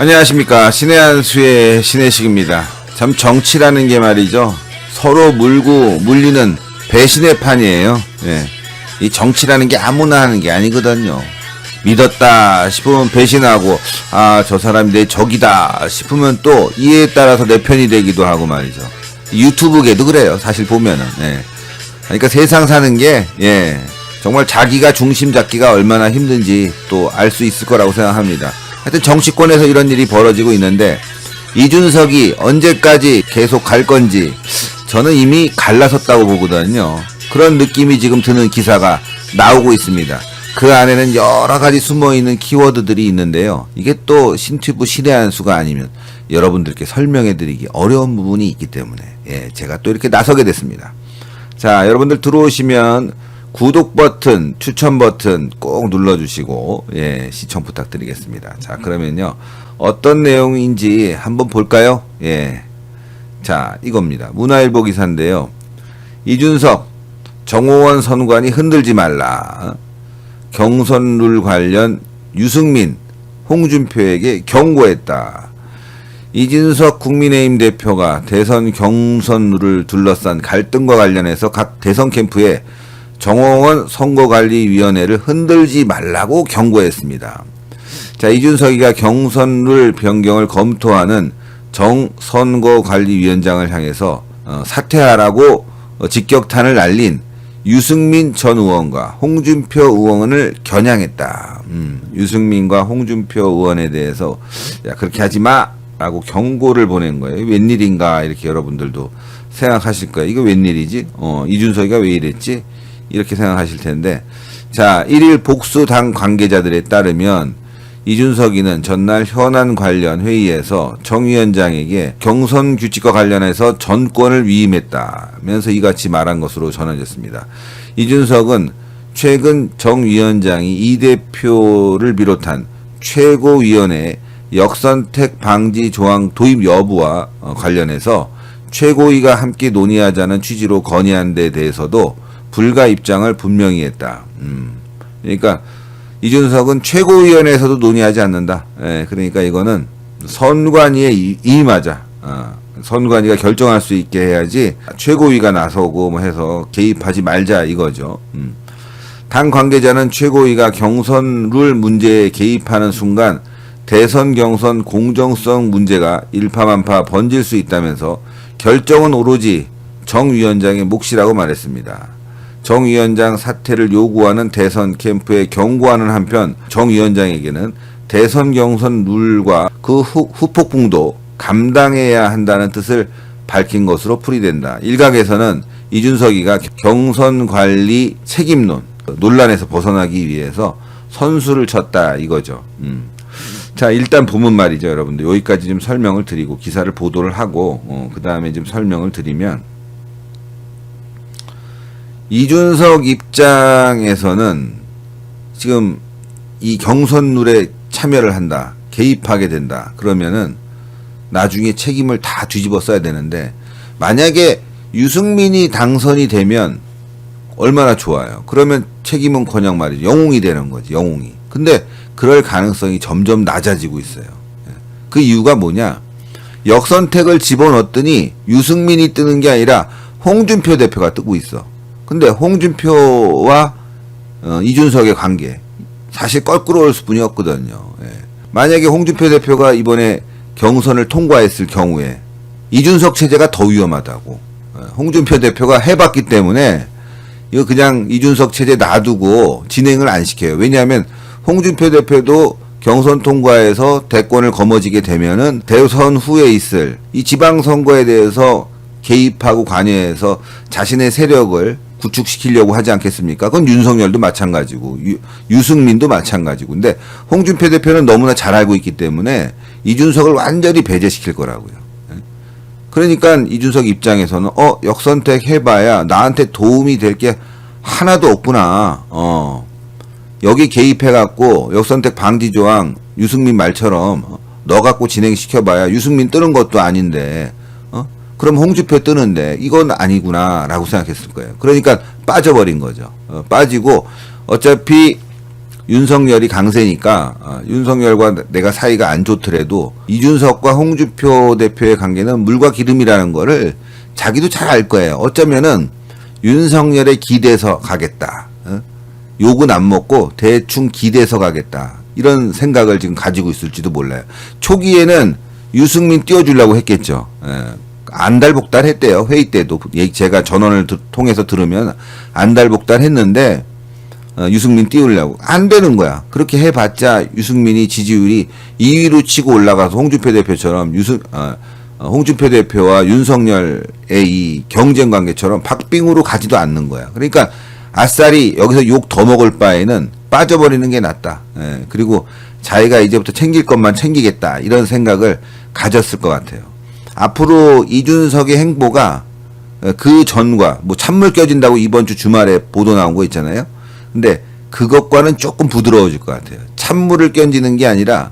안녕하십니까. 신의 한수의 신혜식입니다. 참 정치라는 게 말이죠. 서로 물고 물리는 배신의 판이에요. 예. 이 정치라는 게 아무나 하는 게 아니거든요. 믿었다 싶으면 배신하고, 아, 저 사람이 내 적이다 싶으면 또 이해에 따라서 내 편이 되기도 하고 말이죠. 유튜브계도 그래요. 사실 보면은. 예. 그러니까 세상 사는 게, 예, 정말 자기가 중심 잡기가 얼마나 힘든지 또 알 수 있을 거라고 생각합니다. 하여튼 정치권에서 이런 일이 벌어지고 있는데, 이준석이 언제까지 계속 갈 건지 저는 이미 갈라섰다고 보거든요. 그런 느낌이 지금 드는 기사가 나오고 있습니다. 그 안에는 여러 가지 숨어있는 키워드들이 있는데요. 이게 또 신튜브 신의 한수가 아니면 여러분들께 설명해드리기 어려운 부분이 있기 때문에, 예, 제가 또 이렇게 나서게 됐습니다. 자, 여러분들 들어오시면 구독 버튼, 추천 버튼 꼭 눌러주시고, 예, 시청 부탁드리겠습니다. 자, 그러면요, 어떤 내용인지 한번 볼까요? 예. 자, 이겁니다. 문화일보 기사인데요. 이준석, 정호원 선관위 흔들지 말라. 경선 룰 관련 유승민, 홍준표에게 경고했다. 이준석 국민의힘 대표가 대선 경선 룰을 둘러싼 갈등과 관련해서 각 대선 캠프에 정호원 선거관리위원회를 흔들지 말라고 경고했습니다. 자, 이준석이가 경선룰 변경을 검토하는 정선거관리위원장을 향해서 사퇴하라고 직격탄을 날린 유승민 전 의원과 홍준표 의원을 겨냥했다. 유승민과 홍준표 의원에 대해서 야, 그렇게 하지 마! 라고 경고를 보낸 거예요. 웬일인가 이렇게 여러분들도 생각하실 거예요. 이거 웬일이지? 이준석이가 왜 이랬지? 이렇게 생각하실 텐데, 자, 1일 복수당 관계자들에 따르면 이준석이는 전날 현안 관련 회의에서 정 위원장에게 경선 규칙과 관련해서 전권을 위임했다면서 이같이 말한 것으로 전해졌습니다. 이준석은 최근 정 위원장이 이 대표를 비롯한 최고위원회 역선택 방지 조항 도입 여부와 관련해서 최고위가 함께 논의하자는 취지로 건의한 데 대해서도 불가 입장을 분명히 했다. 그러니까 이준석은 최고위원회에서도 논의하지 않는다. 예, 그러니까 이거는 선관위에 임하자. 선관위가 결정할 수 있게 해야지 최고위가 나서고 뭐 해서 개입하지 말자 이거죠. 당 관계자는 최고위가 경선 룰 문제에 개입하는 순간 대선 경선 공정성 문제가 일파만파 번질 수 있다면서 결정은 오로지 정 위원장의 몫이라고 말했습니다. 정 위원장 사퇴를 요구하는 대선 캠프에 경고하는 한편 정 위원장에게는 대선 경선 룰과 그 후폭풍도 감당해야 한다는 뜻을 밝힌 것으로 풀이된다. 일각에서는 이준석이가 경선 관리 책임론 논란에서 벗어나기 위해서 선수를 쳤다 이거죠. 자, 일단 본문 말이죠, 여러분들. 여기까지 좀 설명을 드리고 기사를 보도를 하고 그 다음에 좀 설명을 드리면, 이준석 입장에서는 지금 이 경선 룰에 참여를 한다, 개입하게 된다 그러면은 나중에 책임을 다 뒤집어 써야 되는데, 만약에 유승민이 당선이 되면 얼마나 좋아요. 그러면 책임은커녕 말이죠, 영웅이 되는 거지, 영웅이. 근데 그럴 가능성이 점점 낮아지고 있어요. 그 이유가 뭐냐, 역선택을 집어넣었더니 유승민이 뜨는 게 아니라 홍준표 대표가 뜨고 있어. 근데 홍준표와 이준석의 관계 사실 껄끄러울 뿐이었거든요. 예. 만약에 홍준표 대표가 이번에 경선을 통과했을 경우에 이준석 체제가 더 위험하다고. 홍준표 대표가 해봤기 때문에 이거 그냥 이준석 체제 놔두고 진행을 안 시켜요. 왜냐하면 홍준표 대표도 경선 통과해서 대권을 거머쥐게 되면은 대선 후에 있을 이 지방선거에 대해서 개입하고 관여해서 자신의 세력을 구축시키려고 하지 않겠습니까? 그건 윤석열도 마찬가지고 유승민도 마찬가지고. 근데 홍준표 대표는 너무나 잘 알고 있기 때문에 이준석을 완전히 배제시킬 거라고요. 그러니까 이준석 입장에서는 역선택 해봐야 나한테 도움이 될 게 하나도 없구나. 여기 개입해갖고 역선택 방지 조항 유승민 말처럼 너 갖고 진행시켜봐야 유승민 뜨는 것도 아닌데 그럼 홍준표 뜨는데 이건 아니구나 라고 생각했을 거예요. 그러니까 빠져버린 거죠. 빠지고 어차피 윤석열이 강세니까 윤석열과 내가 사이가 안 좋더라도 이준석과 홍준표 대표의 관계는 물과 기름이라는 거를 자기도 잘 알 거예요. 어쩌면은 윤석열에 기대서 가겠다. 욕은 안 먹고 대충 기대서 가겠다. 이런 생각을 지금 가지고 있을지도 몰라요. 초기에는 유승민 띄워주려고 했겠죠. 안달복달 했대요. 회의 때도. 제가 전원을 통해서 들으면 안달복달 했는데 유승민 띄우려고 안 되는 거야. 그렇게 해봤자 유승민이 지지율이 2위로 치고 올라가서 홍준표 대표처럼 홍준표 대표와 윤석열의 이 경쟁 관계처럼 박빙으로 가지도 않는 거야. 그러니까 아싸리 여기서 욕 더 먹을 바에는 빠져버리는 게 낫다. 그리고 자기가 이제부터 챙길 것만 챙기겠다. 이런 생각을 가졌을 것 같아요. 앞으로 이준석의 행보가 그 전과 뭐 찬물 껴진다고 이번 주 주말에 보도 나온 거 있잖아요. 근데 그것과는 조금 부드러워질 것 같아요. 찬물을 끼얹는 게 아니라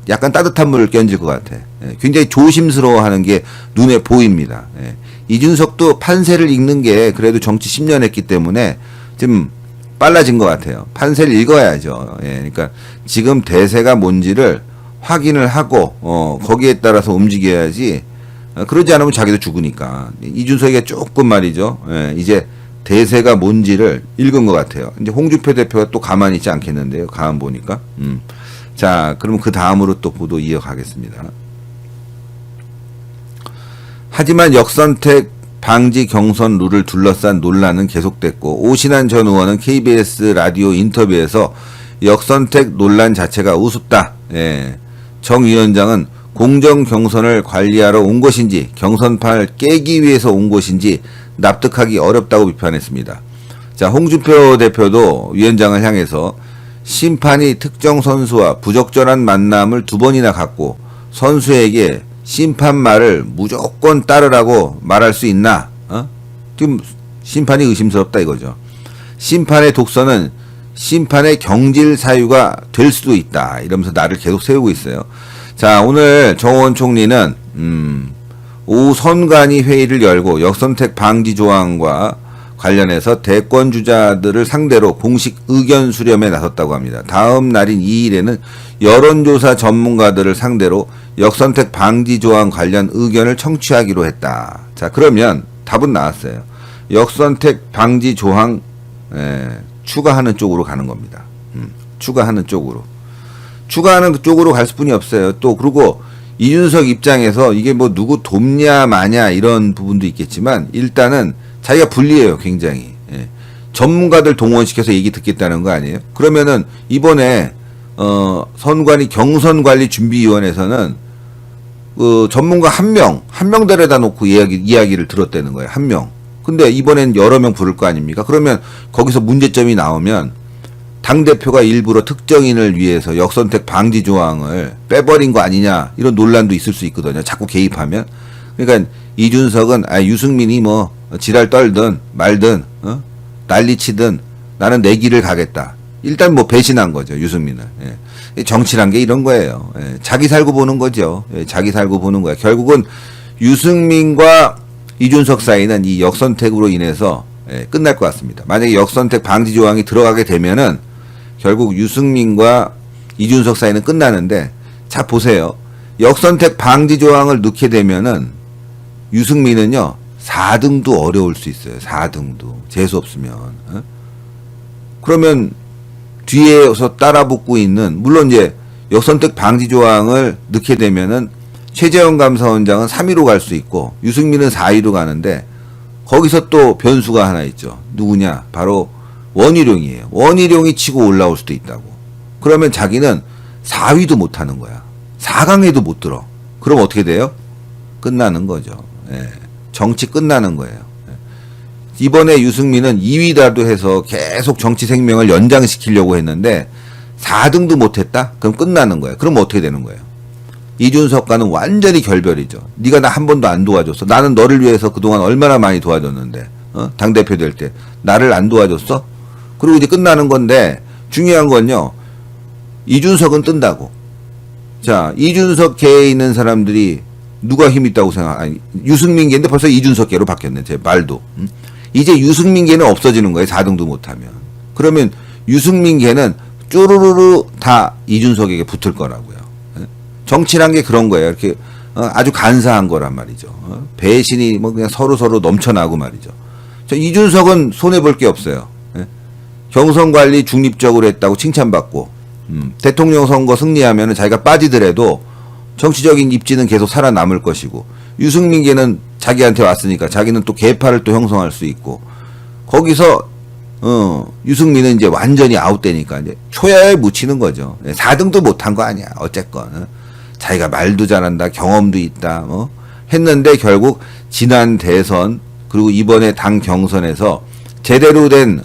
약간 따뜻한 물을 끼얹을 것 같아. 굉장히 조심스러워하는 게 눈에 보입니다. 이준석도 판세를 읽는 게 그래도 정치 10년 했기 때문에 좀 빨라진 것 같아요. 판세를 읽어야죠. 그러니까 지금 대세가 뭔지를 확인을 하고 거기에 따라서 움직여야지. 그러지 않으면 자기도 죽으니까. 이준석이가 조금 말이죠. 이제 대세가 뭔지를 읽은 것 같아요. 이제 홍준표 대표가 또 가만히 있지 않겠는데요. 가만 보니까. 자, 그럼 그 다음으로 또 보도 이어가겠습니다. 하지만 역선택 방지 경선 룰을 둘러싼 논란은 계속됐고 오신환 전 의원은 KBS 라디오 인터뷰에서 역선택 논란 자체가 우습다. 정 위원장은 공정 경선을 관리하러 온 것인지 경선판을 깨기 위해서 온 것인지 납득하기 어렵다고 비판했습니다. 자, 홍준표 대표도 위원장을 향해서 심판이 특정 선수와 부적절한 만남을 2번이나 갖고 선수에게 심판 말을 무조건 따르라고 말할 수 있나? 지금 심판이 의심스럽다 이거죠. 심판의 독선은 심판의 경질 사유가 될 수도 있다. 이러면서 나를 계속 세우고 있어요. 자, 오늘 정호원 총리는 오후 선관위 회의를 열고 역선택 방지 조항과 관련해서 대권 주자들을 상대로 공식 의견 수렴에 나섰다고 합니다. 다음 날인 2일에는 여론조사 전문가들을 상대로 역선택 방지 조항 관련 의견을 청취하기로 했다. 자, 그러면 답은 나왔어요. 역선택 방지 조항 추가하는 쪽으로 가는 겁니다. 추가하는 쪽으로. 추가하는 쪽으로 갈 수뿐이 없어요. 또 그리고 이준석 입장에서 이게 뭐 누구 돕냐 마냐 이런 부분도 있겠지만 일단은 자기가 불리해요. 굉장히. 전문가들 동원시켜서 얘기 듣겠다는 거 아니에요? 그러면은 이번에 선관위 경선관리준비위원회에서는 그 전문가 한 명 데려다 놓고 이야기를 들었다는 거예요. 한 명. 근데 이번엔 여러 명 부를 거 아닙니까? 그러면 거기서 문제점이 나오면 당대표가 일부러 특정인을 위해서 역선택 방지 조항을 빼버린 거 아니냐 이런 논란도 있을 수 있거든요. 자꾸 개입하면. 그러니까 이준석은 유승민이 뭐 지랄 떨든 말든 난리치든 나는 내 길을 가겠다. 일단 뭐 배신한 거죠. 유승민은. 정치란 게 이런 거예요. 자기 살고 보는 거죠. 자기 살고 보는 거야. 결국은 유승민과 이준석 사이는 이 역선택으로 인해서 끝날 것 같습니다. 만약에 역선택 방지 조항이 들어가게 되면은 결국 유승민과 이준석 사이는 끝나는데, 자 보세요. 역선택 방지 조항을 넣게 되면은 유승민은요 4등도 어려울 수 있어요. 4등도 재수 없으면. 그러면 뒤에서 따라붙고 있는, 물론 이제 역선택 방지 조항을 넣게 되면은 최재형 감사원장은 3위로 갈 수 있고 유승민은 4위로 가는데 거기서 또 변수가 하나 있죠. 누구냐? 바로 원희룡이에요. 원희룡이 치고 올라올 수도 있다고. 그러면 자기는 4위도 못 하는 거야. 4강에도 못 들어. 그럼 어떻게 돼요? 끝나는 거죠. 정치 끝나는 거예요. 이번에 유승민은 2위라도 해서 계속 정치 생명을 연장시키려고 했는데 4등도 못했다? 그럼 끝나는 거예요. 그럼 어떻게 되는 거예요? 이준석과는 완전히 결별이죠. 네가 나 한 번도 안 도와줬어. 나는 너를 위해서 그동안 얼마나 많이 도와줬는데 당대표 될 때 나를 안 도와줬어? 그리고 이제 끝나는 건데 중요한 건요. 이준석은 뜬다고. 자, 이준석 계에 있는 사람들이 누가 힘 있다고 아니, 유승민계인데 벌써 이준석계로 바뀌었네. 제 말도. 이제 유승민계는 없어지는 거예요. 4등도 못하면. 그러면 유승민계는 쪼르르르 다 이준석에게 붙을 거라고요. 정치란 게 그런 거예요. 이렇게 아주 간사한 거란 말이죠. 배신이 뭐 그냥 서로 넘쳐나고 말이죠. 이준석은 손해볼 게 없어요. 경선 관리 중립적으로 했다고 칭찬받고, 대통령 선거 승리하면 자기가 빠지더라도 정치적인 입지는 계속 살아남을 것이고, 유승민계는 자기한테 왔으니까 자기는 또 계파를 또 형성할 수 있고, 거기서 유승민은 이제 완전히 아웃되니까 이제 초야에 묻히는 거죠. 4등도 못한 거 아니야. 어쨌건 자기가 말도 잘한다, 경험도 있다, 했는데 결국 지난 대선 그리고 이번에 당 경선에서 제대로 된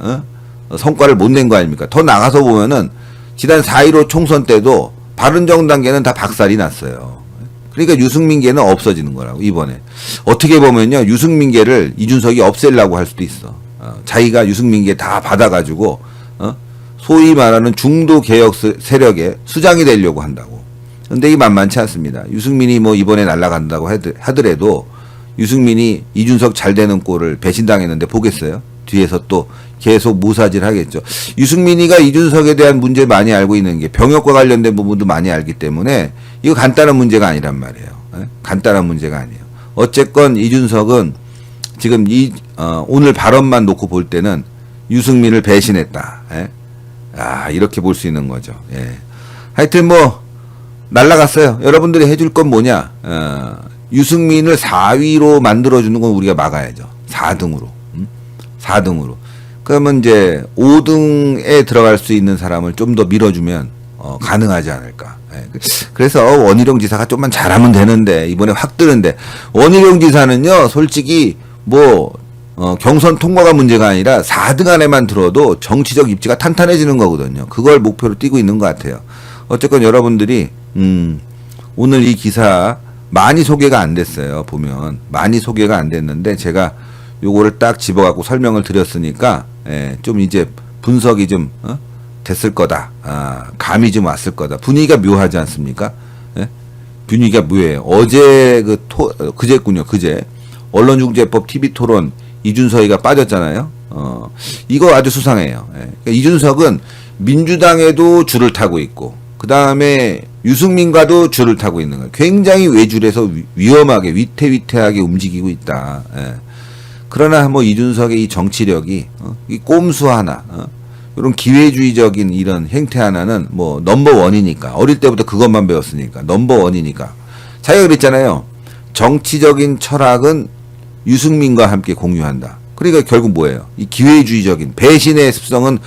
성과를 못 낸 거 아닙니까? 더 나가서 보면은 지난 4.15 총선 때도 바른정당계는 다 박살이 났어요. 그러니까 유승민계는 없어지는 거라고. 이번에 어떻게 보면요, 유승민계를 이준석이 없애려고 할 수도 있어. 자기가 유승민계 다 받아가지고 소위 말하는 중도 개혁 세력의 수장이 되려고 한다고. 근데 이게 만만치 않습니다. 유승민이 뭐 이번에 날아간다고 하더라도 유승민이 이준석 잘 되는 꼴을 배신당했는데 보겠어요? 뒤에서 또 계속 모사질 하겠죠. 유승민이가 이준석에 대한 문제 많이 알고 있는 게 병역과 관련된 부분도 많이 알기 때문에 이거 간단한 문제가 아니란 말이에요. 간단한 문제가 아니에요. 어쨌건 이준석은 지금 오늘 발언만 놓고 볼 때는 유승민을 배신했다. 이렇게 볼 수 있는 거죠. 하여튼 뭐 날라갔어요. 여러분들이 해줄 건 뭐냐? 유승민을 4위로 만들어주는 건 우리가 막아야죠. 4등으로. 4등으로. 그러면 이제 5등에 들어갈 수 있는 사람을 좀 더 밀어주면 가능하지 않을까. 그래서 원희룡 지사가 좀만 잘하면 되는데 이번에 확 뜨는데, 원희룡 지사는요 솔직히 뭐 경선 통과가 문제가 아니라 4등 안에만 들어도 정치적 입지가 탄탄해지는 거거든요. 그걸 목표로 띄고 있는 것 같아요. 어쨌건 여러분들이 오늘 이 기사 많이 소개가 안 됐어요. 보면 많이 소개가 안 됐는데 제가 요거를 딱 집어갖고 설명을 드렸으니까 좀 이제 분석이 좀 됐을 거다. 감이 좀 왔을 거다. 분위기가 묘하지 않습니까? 분위기가 묘해요. 어제 그제군요. 그제 언론중재법 TV토론 이준석이가 빠졌잖아요. 이거 아주 수상해요. 그러니까 이준석은 민주당에도 줄을 타고 있고, 그 다음에 유승민과도 줄을 타고 있는 거예요. 굉장히 외줄에서 위험하게 위태위태하게 움직이고 있다. 그러나 뭐 이준석의 이 정치력이 이 꼼수 하나, 이런 기회주의적인 이런 행태 하나는 뭐 넘버원이니까, 어릴 때부터 그것만 배웠으니까 넘버원이니까. 자기가 그랬잖아요. 정치적인 철학은 유승민과 함께 공유한다. 그러니까 결국 뭐예요? 이 기회주의적인 배신의 습성은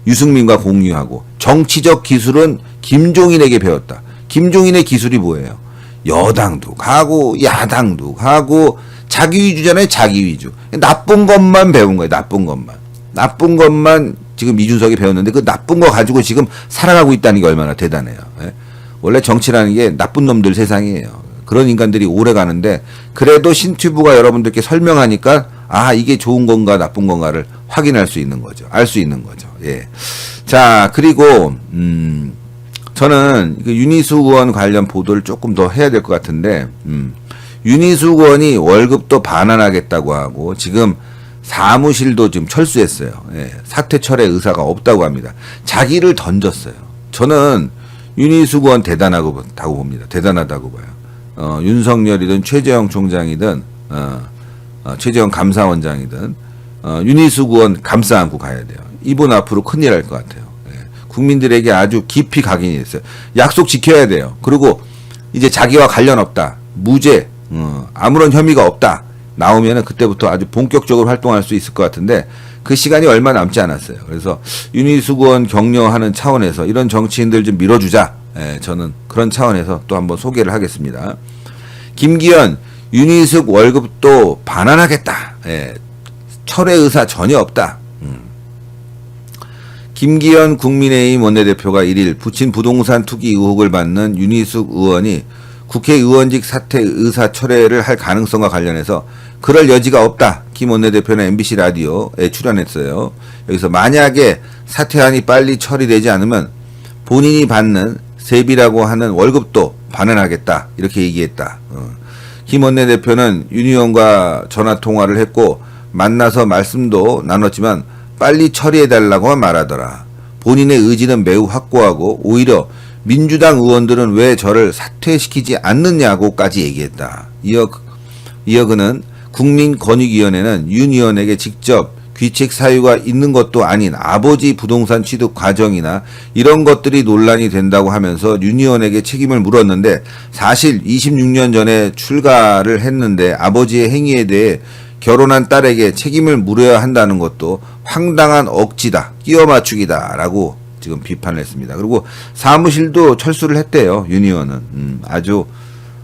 유승민과 공유하고, 정치적 기술은 김종인에게 배웠다. 김종인의 기술이 뭐예요? 여당도 가고 야당도 가고 자기 위주잖아요. 자기 위주. 나쁜 것만 배운 거예요. 나쁜 것만 지금 이준석이 배웠는데 그 나쁜 거 가지고 지금 살아가고 있다는 게 얼마나 대단해요. 원래 정치라는 게 나쁜 놈들 세상이에요. 그런 인간들이 오래 가는데, 그래도 신튜브가 여러분들께 설명하니까 이게 좋은 건가 나쁜 건가를 확인할 수 있는 거죠. 알 수 있는 거죠. 자, 그리고 저는 윤희수 의원 관련 보도를 조금 더 해야 될 것 같은데, 윤희수 의원이 월급도 반환하겠다고 하고 지금 사무실도 지금 철수했어요. 사퇴 철회 의사가 없다고 합니다. 자기를 던졌어요. 저는 윤희수 의원 대단하다고 봅니다. 대단하다고 봐요. 윤석열이든 최재형 총장이든 최재형 감사원장이든 윤희수 의원 감싸 안고 가야 돼요. 이분 앞으로 큰일 할 것 같아요. 국민들에게 아주 깊이 각인이 됐어요. 약속 지켜야 돼요. 그리고 이제 자기와 관련 없다, 무죄, 아무런 혐의가 없다 나오면은 그때부터 아주 본격적으로 활동할 수 있을 것 같은데, 그 시간이 얼마 남지 않았어요. 그래서 윤희수 의원 격려하는 차원에서 이런 정치인들 좀 밀어주자. 저는 그런 차원에서 또 한번 소개를 하겠습니다. 김기현, 윤희숙 월급도 반환하겠다. 철회 의사 전혀 없다. 김기현 국민의힘 원내대표가 1일 부친 부동산 투기 의혹을 받는 윤희숙 의원이 국회의원직 사퇴 의사 철회를 할 가능성과 관련해서 그럴 여지가 없다. 김 원내대표는 MBC 라디오에 출연했어요. 여기서 만약에 사퇴안이 빨리 처리되지 않으면 본인이 받는 세비라고 하는 월급도 반환하겠다. 이렇게 얘기했다. 김 원내대표는 윤 의원과 전화통화를 했고 만나서 말씀도 나눴지만 빨리 처리해달라고만 말하더라. 본인의 의지는 매우 확고하고 오히려 민주당 의원들은 왜 저를 사퇴시키지 않느냐고까지 얘기했다. 이어 그는 국민권익위원회는 윤 의원에게 직접 귀책 사유가 있는 것도 아닌 아버지 부동산 취득 과정이나 이런 것들이 논란이 된다고 하면서 윤 의원에게 책임을 물었는데 사실 26년 전에 출가를 했는데 아버지의 행위에 대해 결혼한 딸에게 책임을 물어야 한다는 것도 황당한 억지다, 끼워 맞추기다 라고 지금 비판을 했습니다. 그리고 사무실도 철수를 했대요. 윤 의원은. 아주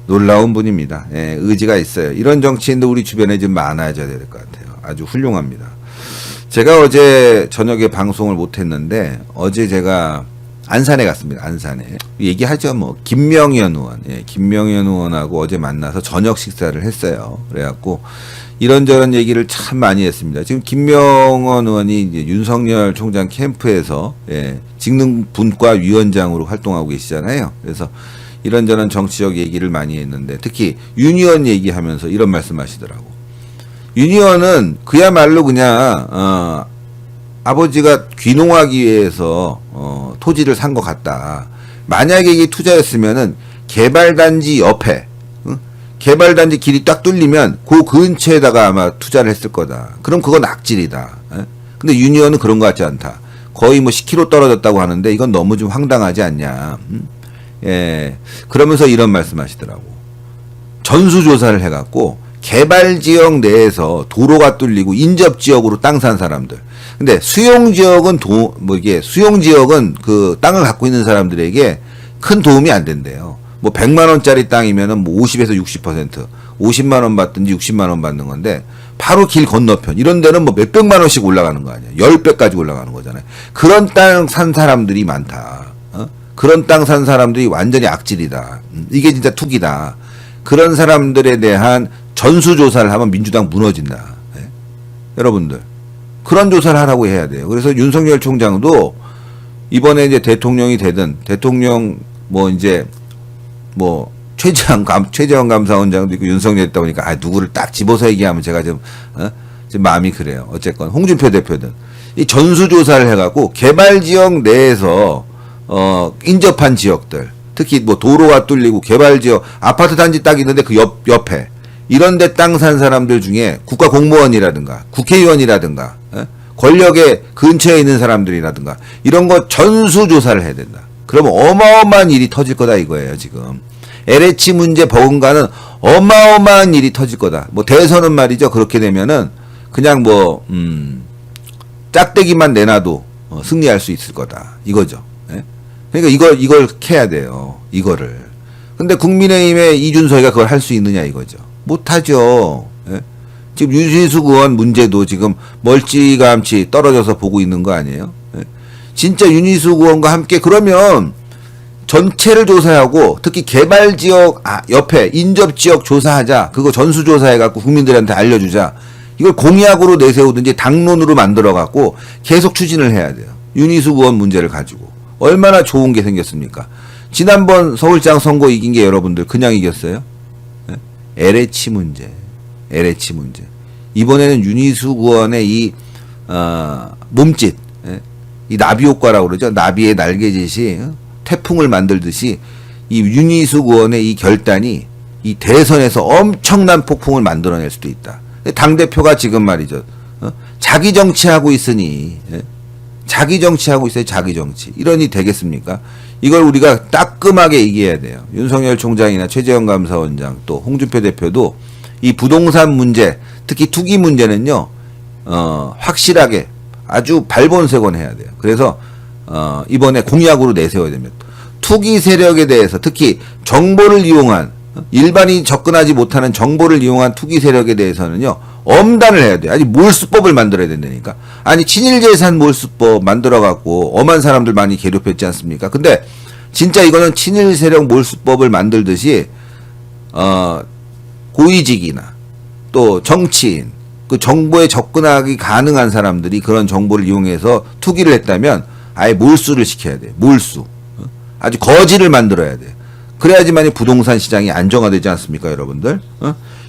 놀라운 분입니다. 예, 의지가 있어요. 이런 정치인도 우리 주변에 좀 많아져야 될 것 같아요. 아주 훌륭합니다. 제가 어제 저녁에 방송을 못했는데 어제 제가 안산에 갔습니다. 안산에. 얘기하죠. 뭐 김명현 의원. 예, 김명현 의원하고 어제 만나서 저녁 식사를 했어요. 그래갖고 이런저런 얘기를 참 많이 했습니다. 지금 김명현 의원이 이제 윤석열 총장 캠프에서 예, 직능분과 위원장으로 활동하고 계시잖아요. 그래서 이런저런 정치적 얘기를 많이 했는데 특히 윤 의원 얘기하면서 이런 말씀하시더라고. 윤 의원은 그야말로 그냥 아버지가 귀농하기 위해서 토지를 산 것 같다. 만약에 이게 투자였으면은 개발단지 옆에 개발단지 길이 딱 뚫리면 그 근처에다가 아마 투자를 했을 거다. 그럼 그건 악질이다. 근데 윤 의원은 그런 것 같지 않다. 거의 뭐 10km 떨어졌다고 하는데 이건 너무 좀 황당하지 않냐. 예. 그러면서 이런 말씀 하시더라고. 전수조사를 해갖고 개발지역 내에서 도로가 뚫리고 인접지역으로 땅 산 사람들. 근데 수용지역은 수용지역은 그 땅을 갖고 있는 사람들에게 큰 도움이 안 된대요. 뭐 100만원짜리 땅이면은 뭐 50에서 60%, 50만원 받든지 60만원 받는 건데, 바로 길 건너편, 이런 데는 뭐 몇백만원씩 올라가는 거 아니야. 10배까지 올라가는 거잖아요. 그런 땅 산 사람들이 많다. 그런 땅 산 사람들이 완전히 악질이다. 이게 진짜 투기다. 그런 사람들에 대한 전수조사를 하면 민주당 무너진다. 네? 여러분들. 그런 조사를 하라고 해야 돼요. 그래서 윤석열 총장도 이번에 이제 대통령이 되든, 대통령 최재형 감사원장도 있고 윤석열 있다 보니까 누구를 딱 집어서 얘기하면 제가 좀 마음이 그래요. 어쨌건 홍준표 대표든 이 전수조사를 해갖고 개발지역 내에서 인접한 지역들, 특히 뭐 도로가 뚫리고 개발지역 아파트 단지 딱 있는데 그 옆에 이런 데 땅 산 사람들 중에 국가 공무원이라든가 국회의원이라든가 권력의 근처에 있는 사람들이라든가 이런 거 전수조사를 해야 된다. 그러면 어마어마한 일이 터질 거다 이거예요. 지금 LH 문제 버금가는 어마어마한 일이 터질 거다. 뭐 대선은 말이죠. 그렇게 되면은 그냥 짝대기만 내놔도 승리할 수 있을 거다 이거죠. 예? 그러니까 이걸 캐야 돼요. 이거를. 근데 국민의힘의 이준석이가 그걸 할 수 있느냐 이거죠. 못하죠. 예? 지금 윤신숙 의원 문제도 지금 멀찌감치 떨어져서 보고 있는 거 아니에요? 예? 진짜 윤희숙 의원과 함께 그러면 전체를 조사하고 특히 개발지역 옆에 인접지역 조사하자. 그거 전수조사해갖고 국민들한테 알려주자. 이걸 공약으로 내세우든지 당론으로 만들어갖고 계속 추진을 해야 돼요. 윤희숙 의원 문제를 가지고. 얼마나 좋은 게 생겼습니까? 지난번 서울장 선거 이긴 게 여러분들 그냥 이겼어요? 예? LH 문제. LH 문제. 이번에는 윤희숙 의원의 이 몸짓. 예? 이 나비 효과라고 그러죠. 나비의 날개짓이 태풍을 만들듯이 이 윤희숙 의원의 이 결단이 이 대선에서 엄청난 폭풍을 만들어낼 수도 있다. 당대표가 지금 말이죠. 자기 정치하고 있으니, 예? 자기 정치하고 있어요. 자기 정치. 이러니 되겠습니까? 이걸 우리가 따끔하게 얘기해야 돼요. 윤석열 총장이나 최재형 감사원장 또 홍준표 대표도 이 부동산 문제, 특히 투기 문제는요, 확실하게 아주 발본색원 해야 돼요. 그래서 이번에 공약으로 내세워야 됩니다. 투기 세력에 대해서 특히 정보를 이용한 일반인이 접근하지 못하는 정보를 이용한 투기 세력에 대해서는요 엄단을 해야 돼요. 아니 몰수법을 만들어야 된다니까. 아니 친일재산 몰수법 만들어갖고 엄한 사람들 많이 괴롭혔지 않습니까? 근데 진짜 이거는 친일 세력 몰수법을 만들듯이 고위직이나 또 정치인 그 정보에 접근하기 가능한 사람들이 그런 정보를 이용해서 투기를 했다면 아예 몰수를 시켜야 돼요. 몰수. 아주 거지를 만들어야 돼요. 그래야지만이 부동산 시장이 안정화되지 않습니까, 여러분들?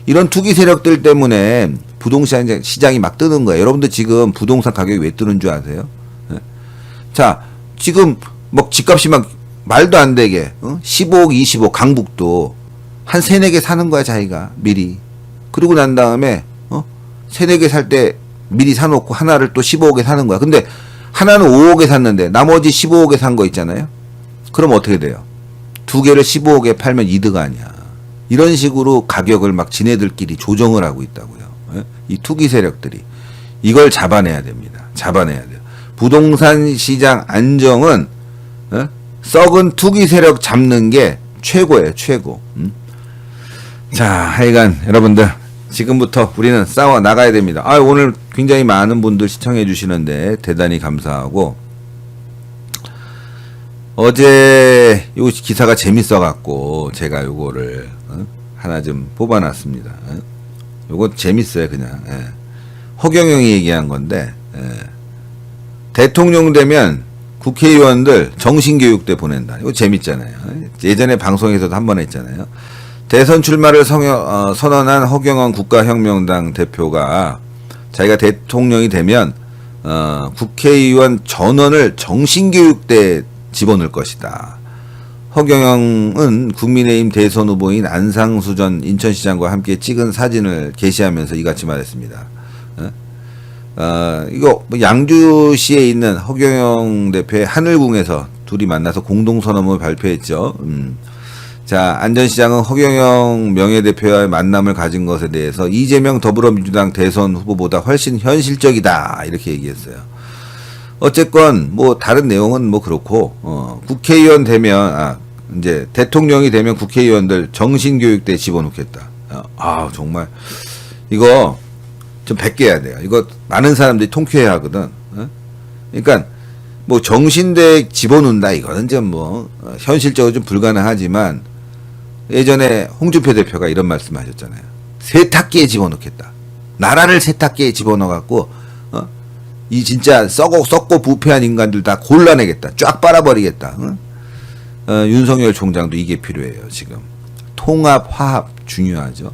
이런 투기 세력들 때문에 부동산 시장이 막 뜨는 거예요. 여러분들 지금 부동산 가격이 왜 뜨는 줄 아세요? 자, 지금 막 집값이 막 말도 안 되게 15억 20억 강북도 한 3-4개 사는 거야 자기가 미리. 그러고 난 다음에 3-4개 살 때 미리 사놓고 하나를 또 15억에 사는 거야. 근데 하나는 5억에 샀는데 나머지 15억에 산 거 있잖아요. 그럼 어떻게 돼요? 2개를 15억에 팔면 이득 아니야. 이런 식으로 가격을 막 지네들끼리 조정을 하고 있다고요. 이 투기 세력들이. 이걸 잡아내야 됩니다. 잡아내야 돼요. 부동산 시장 안정은 썩은 투기 세력 잡는 게 최고예요. 최고. 자, 하여간 여러분들 지금부터 우리는 싸워 나가야 됩니다. 오늘 굉장히 많은 분들 시청해 주시는데 대단히 감사하고, 어제 요 기사가 재밌어 갖고 제가 요거를 하나 좀 뽑아놨습니다. 요거 재밌어요. 그냥 허경영이 얘기한 건데, 대통령 되면 국회의원들 정신교육대 보낸다. 이거 재밌잖아요. 예전에 방송에서도 한번 했잖아요. 대선 출마를 선언한 허경영 국가혁명당 대표가 자기가 대통령이 되면 국회의원 전원을 정신교육대에 집어넣을 것이다. 허경영은 국민의힘 대선 후보인 안상수 전 인천시장과 함께 찍은 사진을 게시하면서 이같이 말했습니다. 이거 양주시에 있는 허경영 대표의 하늘궁에서 둘이 만나서 공동선언을 발표했죠. 자, 안 전 시장은 허경영 명예대표와의 만남을 가진 것에 대해서 이재명 더불어민주당 대선 후보보다 훨씬 현실적이다 이렇게 얘기했어요. 어쨌건 뭐 다른 내용은 뭐 그렇고, 국회의원 되면 이제 대통령이 되면 국회의원들 정신교육대에 집어넣겠다. 정말 이거 좀 베껴야 돼요. 이거 많은 사람들이 통쾌해 하거든. 그러니까 뭐 정신대에 집어넣는다 이거는 좀 뭐 현실적으로 좀 불가능하지만, 예전에 홍준표 대표가 이런 말씀하셨잖아요. 세탁기에 집어넣겠다. 나라를 세탁기에 집어넣어갖고 이 진짜 썩고 부패한 인간들 다 골라내겠다. 쫙 빨아버리겠다. 윤석열 총장도 이게 필요해요. 지금 통합 화합 중요하죠.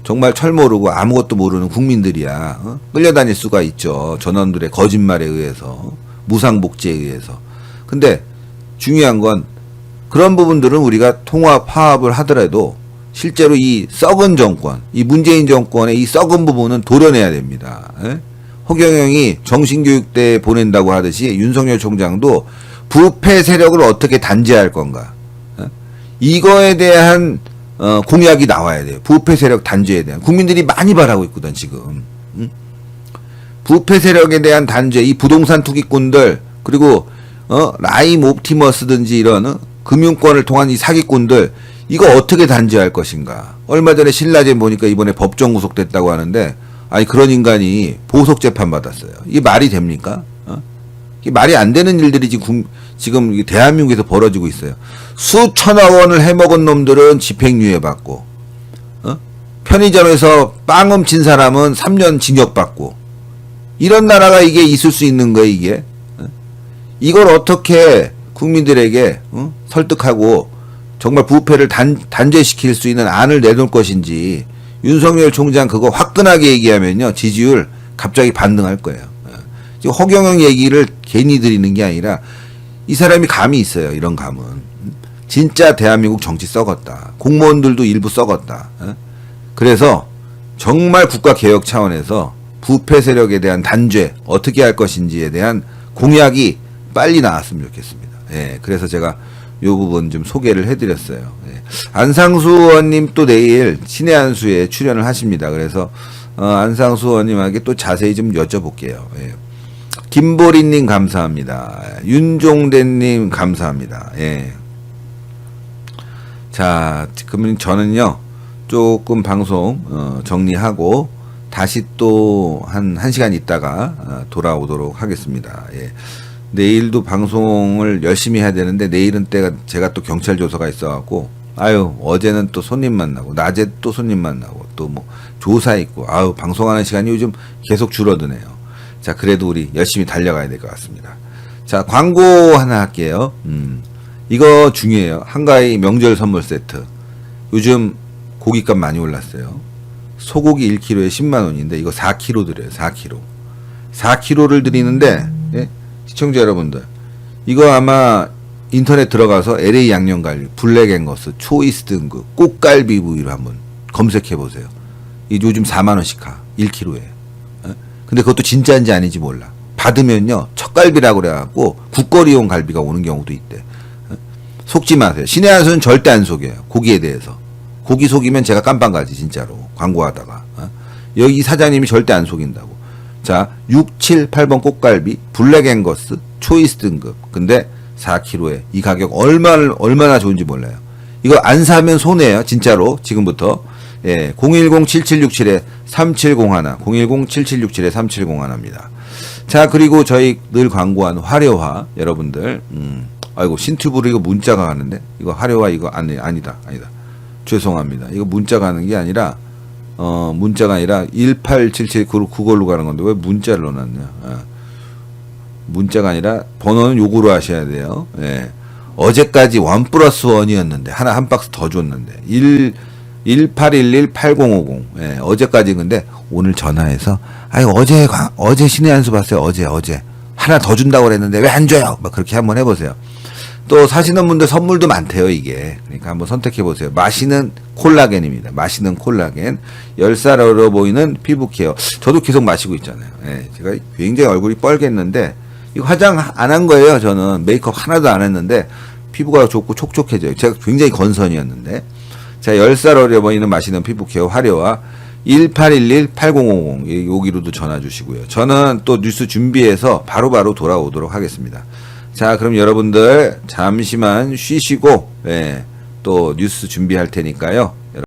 정말 철 모르고 아무것도 모르는 국민들이야 끌려다닐 수가 있죠. 전원들의 거짓말에 의해서, 무상복지에 의해서. 근데 중요한 건 그런 부분들은 우리가 통합 화합을 하더라도 실제로 이 썩은 정권, 이 문재인 정권의 이 썩은 부분은 도려내야 됩니다. 허경영이 정신교육대에 보낸다고 하듯이 윤석열 총장도 부패 세력을 어떻게 단죄할 건가, 이거에 대한 공약이 나와야 돼요. 부패 세력 단죄에 대한. 국민들이 많이 바라고 있거든 지금. 부패 세력에 대한 단죄, 이 부동산 투기꾼들, 그리고 라임 옵티머스든지 이런 금융권을 통한 이 사기꾼들, 이거 어떻게 단죄할 것인가. 얼마 전에 신라젠 보니까 이번에 법정 구속됐다고 하는데, 그런 인간이 보석 재판 받았어요. 이게 말이 됩니까? 이게 말이 안 되는 일들이 지금 대한민국에서 벌어지고 있어요. 수천억 원을 해먹은 놈들은 집행유예 받고, 편의점에서 빵 훔친 사람은 3년 징역 받고, 이런 나라가 이게 있을 수 있는 거예요, 이게. 이걸 어떻게 국민들에게 설득하고 정말 부패를 단죄시킬 수 있는 안을 내놓을 것인지, 윤석열 총장 그거 화끈하게 얘기하면요 지지율 갑자기 반등할 거예요. 지금 허경영 얘기를 괜히 드리는 게 아니라 이 사람이 감이 있어요. 이런 감은. 진짜 대한민국 정치 썩었다. 공무원들도 일부 썩었다. 그래서 정말 국가개혁 차원에서 부패 세력에 대한 단죄 어떻게 할 것인지에 대한 공약이 빨리 나왔으면 좋겠습니다. 그래서 제가 이 부분 좀 소개를 해드렸어요. 안상수 의원님 또 내일 신의 한수에 출연을 하십니다. 그래서 안상수 의원님에게 또 자세히 좀 여쭤볼게요. 김보리님 감사합니다. 윤종대님 감사합니다. 자, 그러면 저는요 조금 방송 정리하고 다시 또 한 1시간 있다가 돌아오도록 하겠습니다. 내일도 방송을 열심히 해야 되는데, 내일은 제가 또 경찰 조사가 있어갖고, 어제는 또 손님 만나고, 낮에 또 손님 만나고, 또 뭐 조사 있고, 방송하는 시간이 요즘 계속 줄어드네요. 자, 그래도 우리 열심히 달려가야 될 것 같습니다. 자, 광고 하나 할게요. 이거 중요해요. 한가위 명절 선물 세트. 요즘 고깃값 많이 올랐어요. 소고기 1kg에 10만원인데, 이거 4kg 드려요. 4kg. 4kg를 드리는데, 시청자 여러분들, 이거 아마 인터넷 들어가서 LA 양념갈비, 블랙 앵거스, 초이스 등급, 꽃갈비 부위로 한번 검색해 보세요. 이 요즘 4만 원씩 가. 1kg에. 근데 그것도 진짜인지 아닌지 몰라. 받으면요, 척갈비라고 그래갖고 국거리용 갈비가 오는 경우도 있대. 속지 마세요. 신의 한 수는 절대 안 속여요. 고기에 대해서. 고기 속이면 제가 깜빵가지, 진짜로. 광고하다가. 여기 사장님이 절대 안 속인다고. 자, 6, 7, 8번 꽃갈비, 블랙 앵거스, 초이스 등급. 근데 4kg에 이 가격 얼마나 좋은지 몰라요. 이거 안 사면 손해예요, 진짜로. 지금부터. 예, 010-7767-3701, 010-7767-3701입니다. 자, 그리고 저희 늘 광고한 화려화, 여러분들, 아이고, 신튜브로 이거 문자가 가는데? 이거 화려화, 이거, 아니다. 죄송합니다. 이거 문자가 가는 게 아니라, 문자가 아니라, 1877, 그걸로 가는 건데, 왜 문자를 넣어놨냐. 문자가 아니라, 번호는 요구로 하셔야 돼요. 예. 어제까지 1+1이었는데, 한 박스 더 줬는데, 1811-8050. 예, 어제까지 근데 오늘 전화해서 아니 어제 신의 한 수 봤어요. 어제 하나 더 준다고 그랬는데 왜 안 줘요? 막 그렇게 한번 해보세요. 또 사시는 분들 선물도 많대요, 이게. 그러니까 한번 선택해 보세요. 마시는 콜라겐입니다. 마시는 콜라겐. 10살 어려 보이는 피부 케어. 저도 계속 마시고 있잖아요. 예, 제가 굉장히 얼굴이 뻘겠는데 이거 화장 안 한 거예요. 저는 메이크업 하나도 안 했는데 피부가 좋고 촉촉해져요. 제가 굉장히 건선이었는데. 자, 10살 어려 보이는 마시는 피부 케어 화려와 1811-8050 여기로도 전화 주시고요. 저는 또 뉴스 준비해서 바로바로 돌아오도록 하겠습니다. 자, 그럼 여러분들 잠시만 쉬시고 또 뉴스 준비할 테니까요.